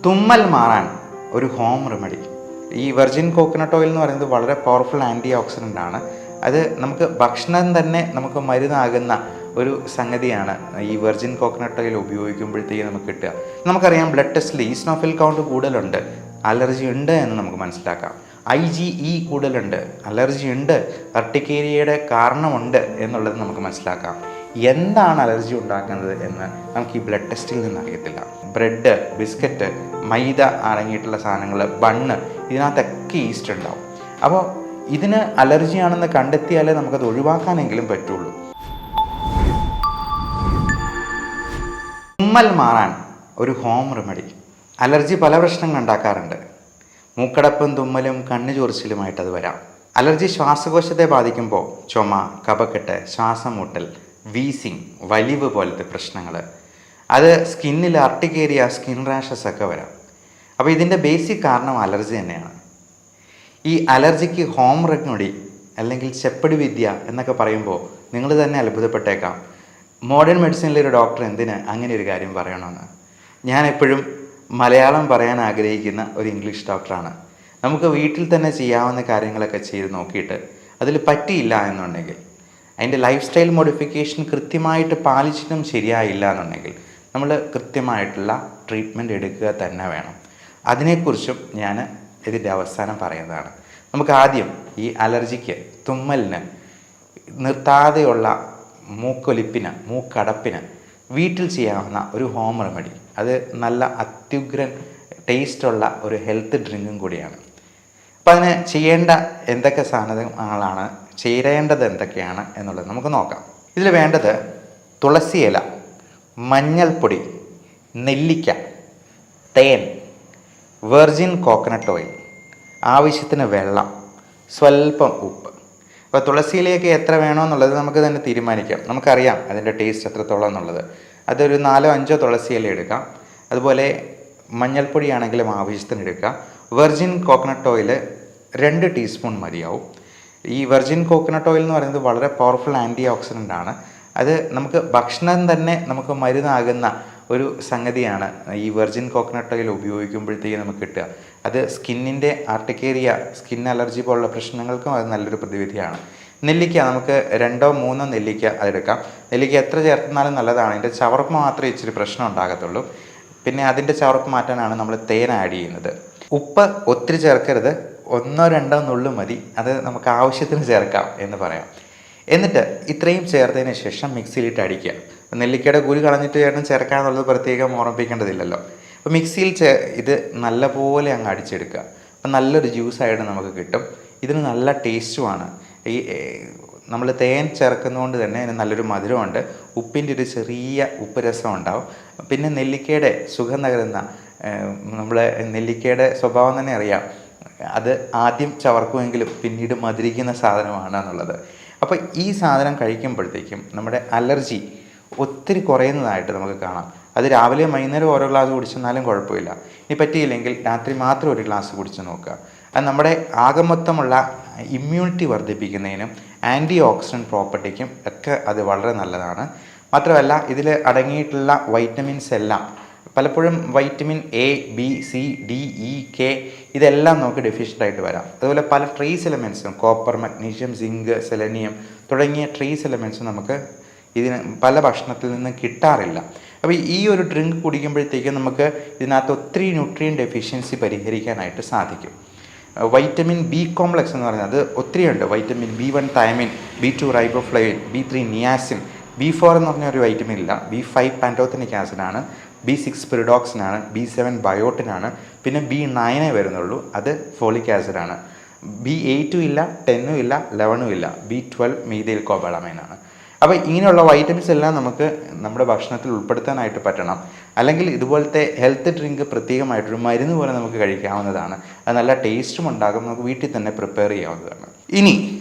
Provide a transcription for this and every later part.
തുമ്മൽ മാറാൻ ഒരു ഹോം റെമഡി. ഈ വെർജിൻ കോക്കനട്ട് ഓയിൽ എന്ന് പറയുന്നത് വളരെ പവർഫുൾ ആൻറ്റി ഓക്സിഡൻ്റ് ആണ്. അത് നമുക്ക് ഭക്ഷണം തന്നെ നമുക്ക് മരുന്നാകുന്ന ഒരു സംഗതിയാണ് ഈ വെർജിൻ കോക്കനട്ട് ഓയിൽ ഉപയോഗിക്കുമ്പോഴത്തേക്ക് നമുക്ക് കിട്ടുക. നമുക്കറിയാം ബ്ലഡ് ടെസ്റ്റിൽ ഈസ്നോഫിൽ കൗണ്ട് കൂടുതലുണ്ട്, അലർജി ഉണ്ട് എന്ന് നമുക്ക് മനസ്സിലാക്കാം. IgE കൂടുതലുണ്ട്, അലർജി ഉണ്ട്, അർട്ടിക്കേരിയയുടെ കാരണമുണ്ട് എന്നുള്ളത് നമുക്ക് മനസ്സിലാക്കാം. എന്താണ് അലർജി ഉണ്ടാക്കുന്നത് എന്ന് നമുക്ക് ഈ ബ്ലഡ് ടെസ്റ്റിൽ നിന്ന് അറിയത്തില്ല. ബ്രെഡ്, ബിസ്ക്കറ്റ്, മൈദ അടങ്ങിയിട്ടുള്ള സാധനങ്ങൾ, ബണ്ണ്, ഇതിനകത്തൊക്കെ ഈസ്റ്റ് ഉണ്ടാവും. അപ്പോൾ ഇതിന് അലർജിയാണെന്ന് കണ്ടെത്തിയാലേ നമുക്കത് ഒഴിവാക്കാനെങ്കിലും പറ്റുള്ളൂ. തുമ്മൽ മാറാൻ ഒരു ഹോം റെമഡി. അലർജി പല പ്രശ്നങ്ങൾ ഉണ്ടാക്കാറുണ്ട്. മൂക്കടപ്പും തുമ്മലും കണ്ണു ചൊറിച്ചിലുമായിട്ട് അത് വരാം. അലർജി ശ്വാസകോശത്തെ ബാധിക്കുമ്പോൾ ചുമ, കഫക്കെട്ട്, ശ്വാസം മുട്ടൽ, വീസിങ്, വലിവ് പോലത്തെ പ്രശ്നങ്ങൾ, അത് സ്കിന്നിൽ അർട്ടിക്കേരിയ, സ്കിൻ റാഷസ് ഒക്കെ വരാം. അപ്പോൾ ഇതിൻ്റെ ബേസിക് കാരണം അലർജി തന്നെയാണ്. ഈ അലർജിക്ക് ഹോം റെമഡി അല്ലെങ്കിൽ ചെപ്പടി വിദ്യ എന്നൊക്കെ പറയുമ്പോൾ നിങ്ങൾ തന്നെ അത്ഭുതപ്പെട്ടേക്കാം. മോഡേൺ മെഡിസിനിലൊരു ഡോക്ടർ എന്തിന് അങ്ങനെ ഒരു കാര്യം പറയണമെന്ന്. ഞാൻ എപ്പോഴും മലയാളം പറയാൻ ആഗ്രഹിക്കുന്ന ഒരു ഇംഗ്ലീഷ് ഡോക്ടറാണ്. നമുക്ക് വീട്ടിൽ തന്നെ ചെയ്യാവുന്ന കാര്യങ്ങളൊക്കെ ചെയ്ത് നോക്കിയിട്ട് അതിൽ പറ്റിയില്ല എന്നുണ്ടെങ്കിൽ, അതിൻ്റെ ലൈഫ് സ്റ്റൈൽ മോഡിഫിക്കേഷൻ കൃത്യമായിട്ട് പാലിച്ചിട്ടും ശരിയായില്ല എന്നുണ്ടെങ്കിൽ നമ്മൾ കൃത്യമായിട്ടുള്ള ട്രീറ്റ്മെൻറ്റ് എടുക്കുക തന്നെ വേണം. അതിനെക്കുറിച്ചും ഞാൻ ഇതിൻ്റെ അവസാനം പറയുന്നതാണ്. നമുക്ക് ആദ്യം ഈ അലർജിക്ക്, തുമ്മലിന്, നിർത്താതെയുള്ള മൂക്കൊലിപ്പിന്, മൂക്കടപ്പിന് വീട്ടിൽ ചെയ്യാവുന്ന ഒരു ഹോം റെമഡി. അത് നല്ല അത്യുഗ്രൻ ടേസ്റ്റുള്ള ഒരു ഹെൽത്ത് ഡ്രിങ്കും കൂടിയാണ്. അപ്പോൾ അതിന് ചെയ്യേണ്ട എന്തൊക്കെ സാധനങ്ങളാണ്, ചേരേണ്ടത് എന്തൊക്കെയാണ് എന്നുള്ളത് നമുക്ക് നോക്കാം. ഇതിൽ വേണ്ടത് തുളസി ഇല, മഞ്ഞൾപ്പൊടി, നെല്ലിക്ക, തേൻ, വെർജിൻ കോക്കനട്ട് ഓയിൽ, ആവശ്യത്തിന് വെള്ളം, സ്വല്പം ഉപ്പ്. അപ്പോൾ തുളസിയിലേക്ക് എത്ര വേണമെന്നുള്ളത് നമുക്ക് തന്നെ തീരുമാനിക്കാം. നമുക്കറിയാം അതിൻ്റെ ടേസ്റ്റ് എത്രത്തോളം എന്നുള്ളത്. അതൊരു 4-5 തുളസി ഇല എടുക്കാം. അതുപോലെ മഞ്ഞൾപ്പൊടിയാണെങ്കിലും ആവശ്യത്തിന് എടുക്കുക. വെർജിൻ കോക്കനട്ട് ഓയിൽ 2 ടീസ്പൂൺ മതിയാവും. ഈ വെർജിൻ കോക്കനട്ട് ഓയിൽ എന്ന് പറയുന്നത് വളരെ പവർഫുൾ ആൻറ്റി ഓക്സിഡൻ്റ് ആണ്. അത് നമുക്ക് ഭക്ഷണം തന്നെ നമുക്ക് മരുന്നാകുന്ന ഒരു സംഗതിയാണ് ഈ വെർജിൻ കോക്കനട്ട് ഓയിൽ ഉപയോഗിക്കുമ്പോഴത്തേക്ക് നമുക്ക് കിട്ടുക. അത് സ്കിന്നിൻ്റെ ആർട്ടിക്കേരിയ, സ്കിൻ അലർജി പോലുള്ള പ്രശ്നങ്ങൾക്കും അത് നല്ലൊരു പ്രതിവിധിയാണ്. നെല്ലിക്ക, നമുക്ക് 2-3 നെല്ലിക്ക അതെടുക്കാം. നെല്ലിക്ക എത്ര ചേർത്താലും നല്ലതാണ്. അതിൻ്റെ ചവർപ്പ് മാത്രമേ ഇച്ചിരി പ്രശ്നം ഉണ്ടാകത്തുള്ളൂ. പിന്നെ അതിൻ്റെ ചവർപ്പ് മാറ്റാനാണ് നമ്മൾ തേൻ ആഡ് ചെയ്യുന്നത്. ഉപ്പ് ഒത്തിരി ചേർക്കരുത്, 1-2 നുള്ളു മതി. അത് നമുക്ക് ആവശ്യത്തിന് ചേർക്കാം എന്ന് പറയാം. എന്നിട്ട് ഇത്രയും ചേർത്തതിന് ശേഷം മിക്സിയിലിട്ട് അടിക്കുക. നെല്ലിക്കയുടെ കുരു കളഞ്ഞിട്ട് ചേർക്കാന്നുള്ളത് പ്രത്യേകം ഓർമ്മിപ്പിക്കേണ്ടതില്ലല്ലോ. അപ്പോൾ മിക്സിയിൽ ഇത് നല്ലപോലെ അങ്ങ് അടിച്ചെടുക്കുക. അപ്പം നല്ലൊരു ജ്യൂസായിട്ട് നമുക്ക് കിട്ടും. ഇതിന് നല്ല ടേസ്റ്റുമാണ്. ഈ നമ്മൾ തേൻ ചേർക്കുന്നതുകൊണ്ട് തന്നെ അതിന് നല്ലൊരു മധുരമുണ്ട്. ഉപ്പിൻ്റെ ഒരു ചെറിയ ഉപ്പ് രസം ഉണ്ടാവും. പിന്നെ നെല്ലിക്കയുടെ സുഖം നകരുന്ന, നമ്മൾ നെല്ലിക്കയുടെ സ്വഭാവം തന്നെ അറിയാം, അത് ആദ്യം ചവർക്കുമെങ്കിലും പിന്നീട് മധുരിക്കുന്ന സാധനമാണ് എന്നുള്ളത്. അപ്പോൾ ഈ സാധനം കഴിക്കുമ്പോഴത്തേക്കും നമ്മുടെ അലർജി ഒത്തിരി കുറയുന്നതായിട്ട് നമുക്ക് കാണാം. അത് രാവിലെ വൈകുന്നേരം ഓരോ ഗ്ലാസ് കുടിച്ചെന്നാലും കുഴപ്പമില്ല. ഇനി പറ്റിയില്ലെങ്കിൽ രാത്രി മാത്രം ഒരു ഗ്ലാസ് കുടിച്ച് നോക്കുക. അത് നമ്മുടെ ആകമൊത്തമുള്ള ഇമ്മ്യൂണിറ്റി വർദ്ധിപ്പിക്കുന്നതിനും ആൻറ്റി ഓക്സിഡൻറ്റ് പ്രോപ്പർട്ടിക്കും ഒക്കെ അത് വളരെ നല്ലതാണ്. മാത്രമല്ല ഇതിൽ അടങ്ങിയിട്ടുള്ള വൈറ്റമിൻസ് എല്ലാം പലപ്പോഴും vitamin A, B, C, D, E, K ഇതെല്ലാം നമുക്ക് ഡെഫിഷ്യൻ്റ് ആയിട്ട് വരാം. അതുപോലെ പല ട്രേസ് എലമെൻറ്റ്സും, കോപ്പർ, മഗ്നീഷ്യം, സിങ്ക്, സെലനിയം തുടങ്ങിയ ട്രേസ് എലമെൻറ്റ്സും നമുക്ക് ഇതിന് പല ഭക്ഷണത്തിൽ നിന്ന് കിട്ടാറില്ല. അപ്പോൾ ഈ ഒരു ഡ്രിങ്ക് കുടിക്കുമ്പോഴത്തേക്കും നമുക്ക് ഇതിനകത്ത് ഒത്തിരി ന്യൂട്രിയൻ ഡെഫിഷ്യൻസി പരിഹരിക്കാനായിട്ട് സാധിക്കും. വൈറ്റമിൻ B കോംപ്ലക്സ് എന്ന് പറയുന്നത് അത് ഒത്തിരിയുണ്ട്. Vitamin B1 thymine, B2 riboflavin, B3 niacin, B4 എന്ന് പറഞ്ഞ ഒരു വൈറ്റമിൻ ഇല്ല, B5 പാൻറ്റോത്തനിക് ആസിഡാണ്, B6 പിറിഡോക്സിനാണ്, B7 ബയോട്ടിനാണ്, പിന്നെ B9 വരുന്നുള്ളൂ, അത് ഫോളിക് ആസിഡാണ്. B8 ഇല്ല, 10 ഇല്ല, 11 ഇല്ല, B12 മീഥൈൽ കോബാളമൈനാണ്. അപ്പോൾ ഇങ്ങനെയുള്ള വൈറ്റമിൻസ് എല്ലാം നമുക്ക് നമ്മുടെ ഭക്ഷണത്തിൽ ഉൾപ്പെടുത്താനായിട്ട് പറ്റണം. അല്ലെങ്കിൽ ഇതുപോലത്തെ ഹെൽത്ത് ഡ്രിങ്ക് പ്രത്യേകമായിട്ടൊരു മരുന്ന് പോലെ നമുക്ക് കഴിക്കാവുന്നതാണ്. അത് നല്ല ടേസ്റ്റും ഉണ്ടാകും. നമുക്ക് വീട്ടിൽ തന്നെ പ്രിപ്പയർ ചെയ്യാവുന്നതാണ്. ഇനി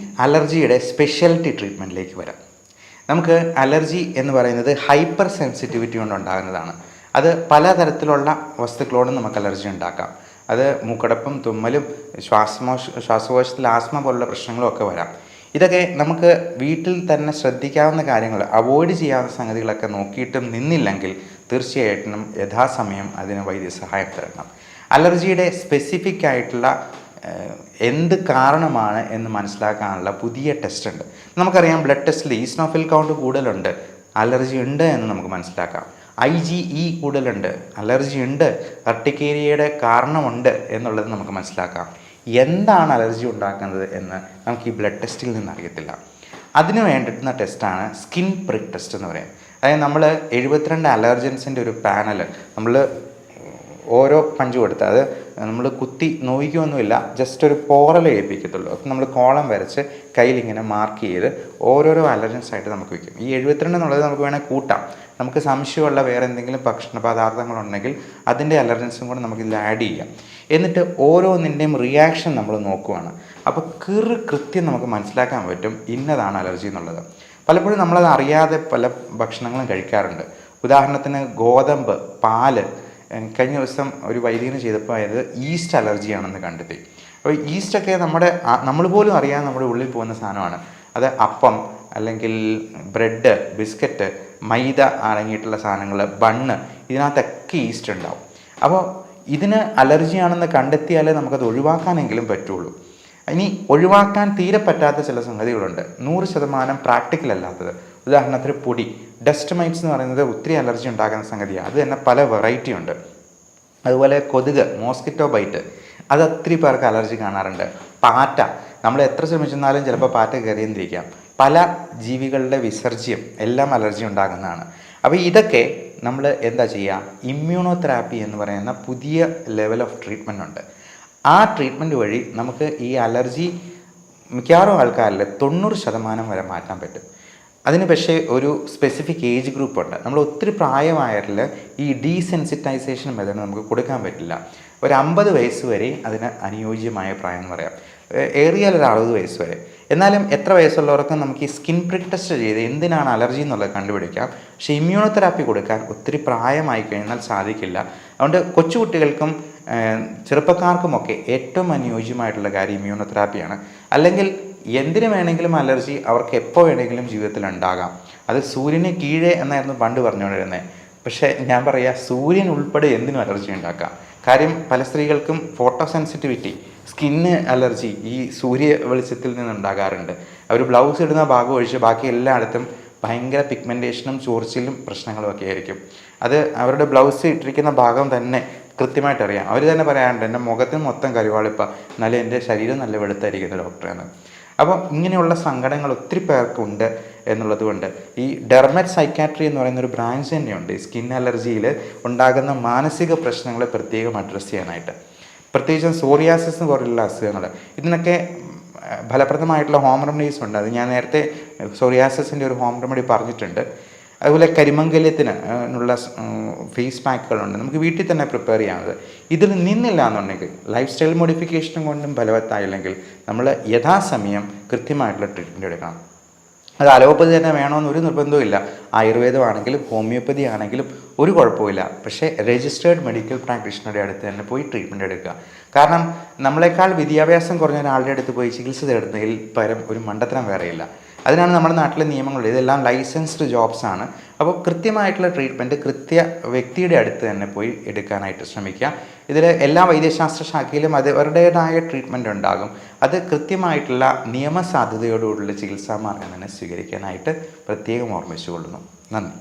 അലർജിയുടെ സ്പെഷ്യാലിറ്റി ട്രീറ്റ്മെൻറ്റിലേക്ക് വരാം. നമുക്ക് അലർജി എന്ന് പറയുന്നത് ഹൈപ്പർ സെൻസിറ്റിവിറ്റി കൊണ്ടുണ്ടാകുന്നതാണ്. അത് പലതരത്തിലുള്ള വസ്തുക്കളോടും നമുക്ക് അലർജി ഉണ്ടാക്കാം. അത് മൂക്കടപ്പും, തുമ്മലും, ശ്വാസകോശത്തിൽ ആസ്മ പോലുള്ള പ്രശ്നങ്ങളും ഒക്കെ വരാം. ഇതൊക്കെ നമുക്ക് വീട്ടിൽ തന്നെ ശ്രദ്ധിക്കാവുന്ന കാര്യങ്ങൾ, അവോയ്ഡ് ചെയ്യാവുന്ന സംഗതികളൊക്കെ നോക്കിയിട്ടും നിന്നില്ലെങ്കിൽ തീർച്ചയായിട്ടും യഥാസമയം അതിന് വൈദ്യസഹായം തരണം. അലർജിയുടെ സ്പെസിഫിക് ആയിട്ടുള്ള എന്ത് കാരണമാണ് എന്ന് മനസ്സിലാക്കാനുള്ള പുതിയ ടെസ്റ്റ് ഉണ്ട്. നമുക്കറിയാം ബ്ലഡ് ടെസ്റ്റിൽ ഈസ്നോഫിൽ കൗണ്ട് കൂടുതലുണ്ട്, അലർജി ഉണ്ട് എന്ന് നമുക്ക് മനസ്സിലാക്കാം. IgE കൂടുതലുണ്ട്, അലർജി ഉണ്ട്, അർട്ടിക്കേരിയയുടെ കാരണമുണ്ട് എന്നുള്ളത് നമുക്ക് മനസ്സിലാക്കാം. എന്താണ് അലർജി ഉണ്ടാക്കുന്നത് എന്ന് നമുക്ക് ഈ ബ്ലഡ് ടെസ്റ്റിൽ നിന്ന് അറിയത്തില്ല. അതിന് വേണ്ടിയിട്ടുന്ന ടെസ്റ്റാണ് സ്കിൻ പ്രിക്ക് ടെസ്റ്റ് എന്ന് പറയും. അതായത് നമ്മൾ 72 അലർജൻസിൻ്റെ ഒരു പാനൽ നമ്മൾ ഓരോ പഞ്ച് കൊടുത്ത്, അത് നമ്മൾ കുത്തി നോവിക്കൊന്നുമില്ല, ജസ്റ്റ് ഒരു പോറൽ ഏൽപ്പിക്കത്തുള്ളൂ. അപ്പം നമ്മൾ കോളം വരച്ച് കയ്യിലിങ്ങനെ മാർക്ക് ചെയ്ത് ഓരോരോ അലർജൻസ് ആയിട്ട് നമുക്ക് വയ്ക്കും. ഈ 72 എന്നുള്ളത് നമുക്ക് വേണമെങ്കിൽ കൂട്ടാം. നമുക്ക് സംശയമുള്ള വേറെ എന്തെങ്കിലും ഭക്ഷണ പദാർത്ഥങ്ങളുണ്ടെങ്കിൽ അതിൻ്റെ അലർജൻസും കൂടെ നമുക്കിതിൽ ആഡ് ചെയ്യാം. എന്നിട്ട് ഓരോന്നിൻ്റെയും റിയാക്ഷൻ നമ്മൾ നോക്കുവാണ്. അപ്പോൾ കൃത്യം നമുക്ക് മനസ്സിലാക്കാൻ പറ്റും ഇന്നതാണ് അലർജി എന്നുള്ളത്. പലപ്പോഴും നമ്മളത് അറിയാതെ പല ഭക്ഷണങ്ങളും കഴിക്കാറുണ്ട്. ഉദാഹരണത്തിന് ഗോതമ്പ്, പാല്. കഴിഞ്ഞ ദിവസം ഒരു വൈദ്യന് ചെയ്തപ്പോൾ അതായത് ഈസ്റ്റ് അലർജിയാണെന്ന് കണ്ടെത്തി. അപ്പോൾ ഈസ്റ്റൊക്കെ നമ്മൾ പോലും അറിയാതെ നമ്മുടെ ഉള്ളിൽ പോകുന്ന സാധനമാണ്. അത് അപ്പം അല്ലെങ്കിൽ ബ്രെഡ്, ബിസ്ക്കറ്റ്, മൈദ അടങ്ങിയിട്ടുള്ള സാധനങ്ങൾ, ബണ്ണ്, ഇതിനകത്തൊക്കെ ഈസ്റ്റ് ഉണ്ടാവും. അപ്പോൾ ഇതിന് അലർജിയാണെന്ന് കണ്ടെത്തിയാലേ നമുക്കത് ഒഴിവാക്കാനെങ്കിലും പറ്റുള്ളൂ. ഇനി ഒഴിവാക്കാൻ തീരെ പറ്റാത്ത ചില സംഗതികളുണ്ട്, 100% പ്രാക്ടിക്കൽ അല്ലാത്തത്. ഉദാഹരണത്തിന് പൊടി, ഡസ്റ്റ് മൈറ്റ്സ് എന്ന് പറയുന്നത് ഒത്തിരി അലർജി ഉണ്ടാക്കുന്ന സംഗതിയാണ്. അത് തന്നെ പല വെറൈറ്റി ഉണ്ട്. അതുപോലെ കൊതുക്, മോസ്കിറ്റോ ബൈറ്റ്, അത് ഒത്തിരി പേർക്ക് അലർജി കാണാറുണ്ട്. പാറ്റ, നമ്മൾ എത്ര ശ്രമിച്ചെന്നാലും ചിലപ്പോൾ പാറ്റ കയറിയെന്നിരിക്കാം. പല ജീവികളുടെ വിസർജ്യം എല്ലാം അലർജി ഉണ്ടാകുന്നതാണ്. അപ്പോൾ ഇതൊക്കെ നമ്മൾ എന്താ ചെയ്യുക, ഇമ്മ്യൂണോതെറാപ്പി എന്ന് പറയുന്ന പുതിയ ലെവൽ ഓഫ് ട്രീറ്റ്മെൻ്റ് ഉണ്ട്. ആ ട്രീറ്റ്മെൻറ്റ് വഴി നമുക്ക് ഈ അലർജി മിക്കവാറും ആൾക്കാരിൽ 90% വരെ മാറ്റാൻ പറ്റും. അതിന് പക്ഷേ ഒരു സ്പെസിഫിക് ഏജ് ഗ്രൂപ്പ് ഉണ്ട്. നമ്മൾ ഒത്തിരി പ്രായമായവരിൽ ഈ ഡീസെൻസിറ്റൈസേഷൻ മെത്തേഡ് നമുക്ക് കൊടുക്കാൻ പറ്റില്ല. ഒരു 50 വയസ്സ് വരെ അതിന് അനുയോജ്യമായ പ്രായം എന്ന് പറയാം, ഏറിയാൽ ഒരു 60 വയസ്സ് വരെ. എന്നാലും എത്ര വയസ്സുള്ളവർക്ക് നമുക്ക് ഈ സ്കിൻ പ്രിക്ക് ടെസ്റ്റ് ചെയ്ത് എന്തിനാണ് അലർജി എന്നുള്ളത് കണ്ടുപിടിക്കാം. പക്ഷേ ഇമ്മ്യൂണോതെറാപ്പി കൊടുക്കാൻ ഒത്തിരി പ്രായമായി കഴിഞ്ഞാൽ സാധിക്കില്ല. അതുകൊണ്ട് കൊച്ചുകുട്ടികൾക്കും ചെറുപ്പക്കാർക്കുമൊക്കെ ഏറ്റവും അനുയോജ്യമായിട്ടുള്ള കാര്യം ഇമ്മ്യൂണോതെറാപ്പിയാണ്. അല്ലെങ്കിൽ എന്തിനു വേണമെങ്കിലും അലർജി അവർക്ക് എപ്പോൾ വേണമെങ്കിലും ജീവിതത്തിൽ ഉണ്ടാകാം. അത് സൂര്യന് കീഴേ എന്നായിരുന്നു പണ്ട് പറഞ്ഞുകൊണ്ടിരുന്നത്. പക്ഷേ ഞാൻ പറയാം, സൂര്യൻ ഉൾപ്പെടെ എന്തിനും അലർജി ഉണ്ടാക്കാം. കാര്യം പല സ്ത്രീകൾക്കും ഫോട്ടോ സെൻസിറ്റിവിറ്റി, സ്കിന്ന് അലർജി ഈ സൂര്യ വെളിച്ചത്തിൽ നിന്നുണ്ടാകാറുണ്ട്. അവർ ബ്ലൗസ് ഇടുന്ന ഭാഗം ഒഴിച്ച് ബാക്കി എല്ലായിടത്തും ഭയങ്കര പിഗ്മെൻറ്റേഷനും ചോർച്ചിലും പ്രശ്നങ്ങളും ഒക്കെ ആയിരിക്കും. അത് അവരുടെ ബ്ലൗസ് ഇട്ടിരിക്കുന്ന ഭാഗം തന്നെ കൃത്യമായിട്ട് അറിയാം. അവർ തന്നെ പറയാറുണ്ട്, എൻ്റെ മുഖത്തിന് മൊത്തം കരുവാളിപ്പ, എന്നാലും എൻ്റെ ശരീരം നല്ല വെളുത്തായിരിക്കുന്നു ഡോക്ടറെന്ന്. അപ്പോൾ ഇങ്ങനെയുള്ള സങ്കടങ്ങൾ ഒത്തിരി പേർക്കുണ്ട് എന്നുള്ളത് കൊണ്ട് ഈ ഡെർമറ്റ് സൈക്കാട്രി എന്ന് പറയുന്നൊരു ബ്രാഞ്ച് തന്നെയുണ്ട് ഈ സ്കിൻ അലർജിയിൽ ഉണ്ടാകുന്ന മാനസിക പ്രശ്നങ്ങളെ പ്രത്യേകം അഡ്രസ്സ് ചെയ്യാനായിട്ട്. പ്രത്യേകിച്ചും സോറിയാസിസ് പോലുള്ള അസുഖങ്ങൾ, ഇതിനൊക്കെ ഫലപ്രദമായിട്ടുള്ള ഹോം റെമഡീസ് ഉണ്ട്. അത് ഞാൻ നേരത്തെ സോറിയാസിസിൻ്റെ ഒരു ഹോം റെമഡി പറഞ്ഞിട്ടുണ്ട്. അതുപോലെ കരിമംഗല്യത്തിന് ഉള്ള ഫേസ് പാക്കുകളുണ്ട്, നമുക്ക് വീട്ടിൽ തന്നെ പ്രിപ്പയർ ചെയ്യാവുന്നത്. ഇതിൽ നിന്നില്ല എന്നുണ്ടെങ്കിൽ, ലൈഫ് സ്റ്റൈൽ മോഡിഫിക്കേഷനും കൊണ്ടും ഫലവത്തായില്ലെങ്കിൽ നമ്മൾ യഥാസമയം കൃത്യമായിട്ടുള്ള ട്രീറ്റ്മെൻറ്റ് എടുക്കണം. അത് അലോപ്പതി തന്നെ വേണമെന്ന് ഒരു നിർബന്ധവും ഇല്ല. ആയുർവേദമാണെങ്കിലും ഹോമിയോപ്പതി ആണെങ്കിലും ഒരു കുഴപ്പമില്ല. പക്ഷേ രജിസ്റ്റേർഡ് മെഡിക്കൽ പ്രാക്ടീഷണറുടെ അടുത്ത് തന്നെ പോയി ട്രീറ്റ്മെൻറ്റ് എടുക്കുക. കാരണം നമ്മളെക്കാൾ വിദ്യാഭ്യാസം കുറഞ്ഞ ഒരാളുടെ അടുത്ത് പോയി ചികിത്സ തേടുന്നതിൽ പരം ഒരു മണ്ടത്തരം വേറെയില്ല. അതിനാണ് നമ്മുടെ നാട്ടിലെ നിയമങ്ങളുള്ളത്. ഇതെല്ലാം ലൈസൻസ്ഡ് ജോബ്സ് ആണ്. അപ്പോൾ കൃത്യമായിട്ടുള്ള ട്രീറ്റ്മെൻറ്റ് കൃത്യ വ്യക്തിയുടെ അടുത്ത് തന്നെ പോയി എടുക്കാനായിട്ട് ശ്രമിക്കുക. ഇതിൽ എല്ലാ വൈദ്യശാസ്ത്ര ശാഖയിലും അവരുടേതായ ട്രീറ്റ്മെൻറ്റ് ഉണ്ടാകും. അത് കൃത്യമായിട്ടുള്ള നിയമസാധ്യതയോടുകൂടിയുള്ള ചികിത്സാ മാർഗം തന്നെ സ്വീകരിക്കാനായിട്ട് പ്രത്യേകം ഓർമ്മിച്ചുകൊള്ളുന്നു. നന്ദി.